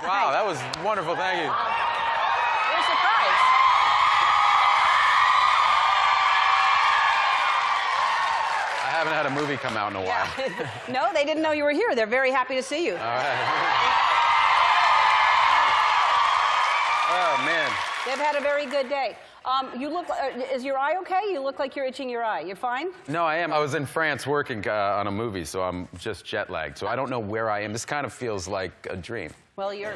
Wow, that was wonderful. Thank you. You're surprised. I haven't had a movie come out in a while. Yeah. No, they didn't know you were here. They're very happy to see you. All right. Oh, man. They've had a very good day. You look, is your eye okay? You look like you're itching your eye. You're fine? No, I am. I was in France working on a movie, so I'm just jet lagged. So I don't know where I am. This kind of feels like a dream. Well, you're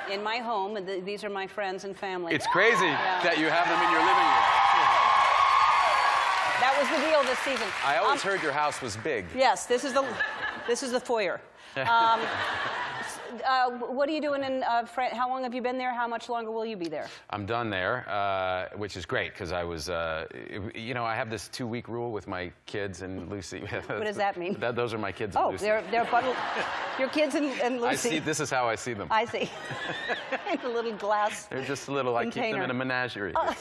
in my home, and these are my friends and family. It's crazy that you have them in your living room. That was the deal this season. I always heard your house was big. Yes, this is the foyer. What are you doing in France? How long have you been there? How much longer will you be there? I'm done there, which is great because I was, you know, I have this 2-week rule with my kids and Lucy. What does that mean? Those are my kids. Oh, and Lucy. they're your kids and Lucy. This is how I see them. I see. In a little glass. They're just a little. container. I keep them in a menagerie. Oh,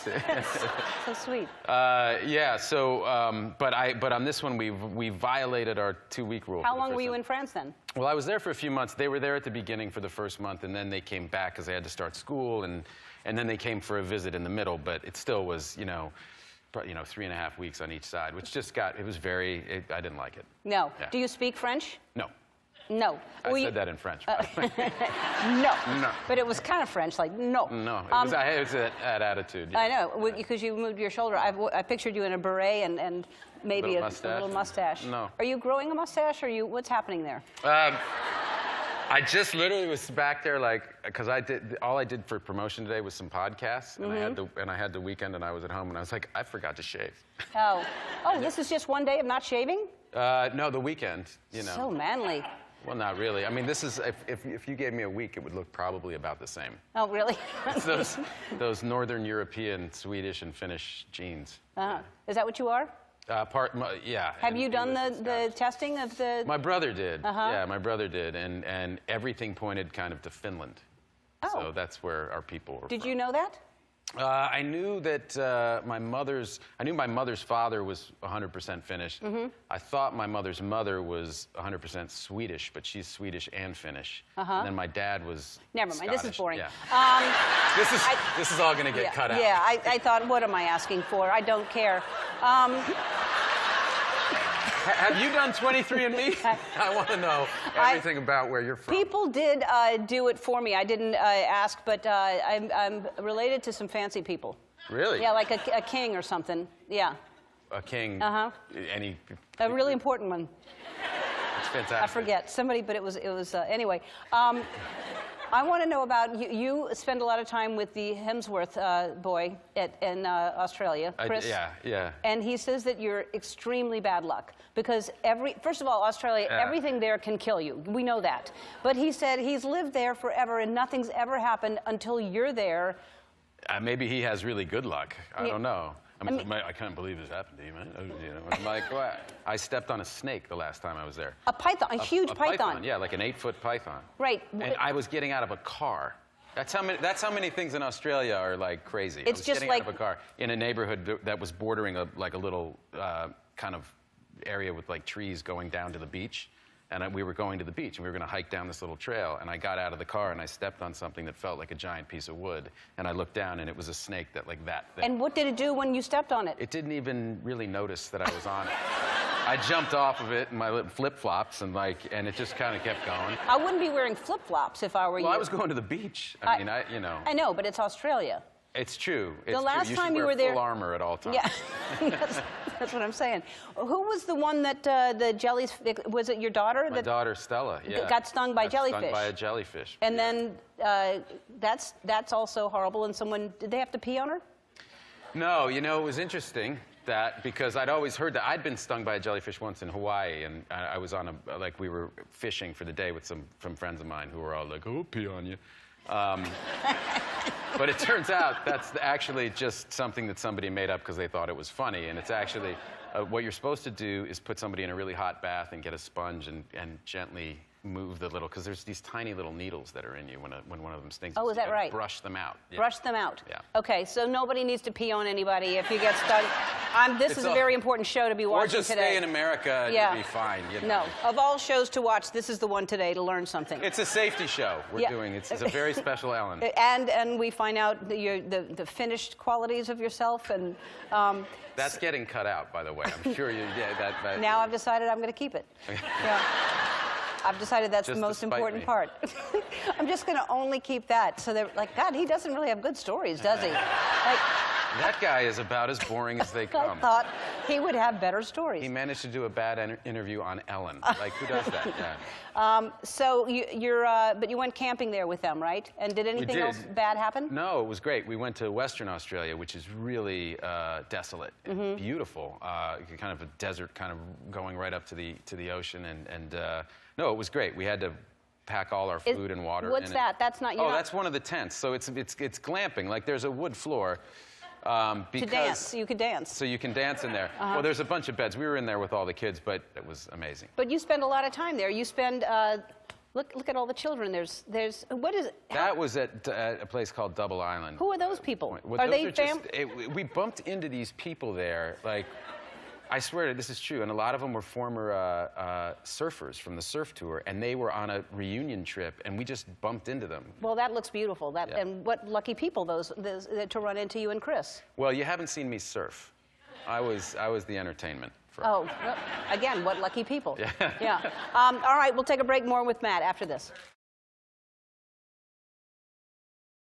so sweet. Yeah. So, but on this one, we violated our 2-week rule. How long were you in France then? Well, I was there for a few months. They were there at the beginning for the first month, and then they came back because they had to start school, and then they came for a visit in the middle. But it still was, you know, 3.5 weeks on each side, which just it was very. I didn't like it. No. Yeah. Do you speak French? No. No. I said that in French. No. No. But it was kind of French, like no. No. It was that attitude. Yeah. I know, because you moved your shoulder. I pictured you in a beret and maybe a little mustache. No. Are you growing a mustache, or what's happening there? I just literally was back there, like, because all I did for promotion today was some podcasts, and I had the weekend, and I was at home, and I was like, I forgot to shave. Oh, this is just one day of not shaving? No, the weekend, you know. So manly. Well, not really. I mean, this is if you gave me a week, it would look probably about the same. Oh, really? It's those Northern European, Swedish, and Finnish genes. Is that what you are? Yeah. Have you done the testing of the... My brother did. Yeah, my brother did, and everything pointed kind of to Finland. Oh. So that's where our people were Did from. you know that? I knew that my mother's father was 100% Finnish. I thought my mother's mother was 100% Swedish, but she's Swedish and Finnish. And then my dad was Never mind, Scottish. this is boring. Yeah. This is all going to get cut out. Yeah, I thought, what am I asking for? I don't care. Have you done 23andMe? I want to know everything about where you're from. People did do it for me. I didn't ask, but I'm related to some fancy people. Really? Yeah, like a king or something. Yeah. A king? Any? A really important one. It's fantastic. I forget. Somebody, but it was anyway. I want to know about you. You spend a lot of time with the Hemsworth boy in Australia, Chris. Yeah. And he says that you're extremely bad luck because first of all, Australia, everything there can kill you. We know that. But he said he's lived there forever and nothing's ever happened until you're there. Maybe he has really good luck. I don't know. I mean, I can't believe this happened to you, man. You know, I'm like, well, I stepped on a snake the last time I was there. A python, a huge python. Yeah, like an 8-foot python. Right. And I was getting out of a car. That's how many things in Australia are like crazy. It's just getting out of a car in a neighborhood that was bordering a little kind of area with like trees going down to the beach. And we were going to the beach, and we were going to hike down this little trail. And I got out of the car, and I stepped on something that felt like a giant piece of wood. And I looked down, and it was a snake that thick. And what did it do when you stepped on it? It didn't even really notice that I was on it. I jumped off of it in my flip-flops, and it just kind of kept going. I wouldn't be wearing flip-flops if I were you. Well, I was going to the beach. I mean, you know. I know, but it's Australia. It's true. It's the last true. time you should were wear there, full armor at all times. Yeah, that's what I'm saying. Who was the one that the jellies? Was it your daughter? My daughter Stella. Yeah. Got stung by jellyfish. Stung by a jellyfish. And then that's also horrible. And did they have to pee on her? No, you know, it was interesting because I'd always heard that I'd been stung by a jellyfish once in Hawaii, and I was on we were fishing for the day with some friends of mine who were all like, "Oh, pee on you." But it turns out that's actually just something that somebody made up because they thought it was funny. And it's actually what you're supposed to do is put somebody in a really hot bath and get a sponge and gently move the little, because there's these tiny little needles that are in you when one of them stings. Oh, is You that gotta right? Brush them out. Yeah. Brush them out. Yeah. Okay, so nobody needs to pee on anybody if you get stung. This is a very important show to be watching Or just today. stay in America and Yeah. you'll be fine. You know. No, of all shows to watch, this is the one today to learn something. It's a safety show we're Yeah. doing. It's a very special Ellen. And we find out the finished qualities of yourself, and That's getting cut out, by the way. I'm sure you. Yeah, that. now I've decided I'm going to keep it. Yeah. I've decided that's Just the to most spite important me. part. I'm just going to only keep that. So they're like, God, he doesn't really have good stories, does he? Like, That guy is about as boring as they I come. thought he would have better stories. He managed to do a bad interview on Ellen. Like, who does that? Yeah. So but you went camping there with them, right? And did anything did. else bad happen? No, it was great. We went to Western Australia, which is really desolate and beautiful. Kind of a desert, kind of going right up to the ocean. And no, it was great. We had to pack all our food and water. What's in that? That's not. Oh, that's one of the tents. So it's glamping. Like there's a wood floor. To dance. You could dance. So you can dance in there. Well, there's a bunch of beds. We were in there with all the kids, but it was amazing. But you spend a lot of time there. You spend. Look at all the children. There's. What is it? That was at a place called Double Island. Who are those people? Well, Are those they just- we bumped into these people there, like, I swear to you, this is true, and a lot of them were former surfers from the surf tour, and they were on a reunion trip, and we just bumped into them. Well, that looks beautiful. Yeah. And what lucky people those to run into you and Chris. Well, you haven't seen me surf. I was the entertainment. Oh, well, again, what lucky people. Yeah. All right, we'll take a break. More with Matt after this.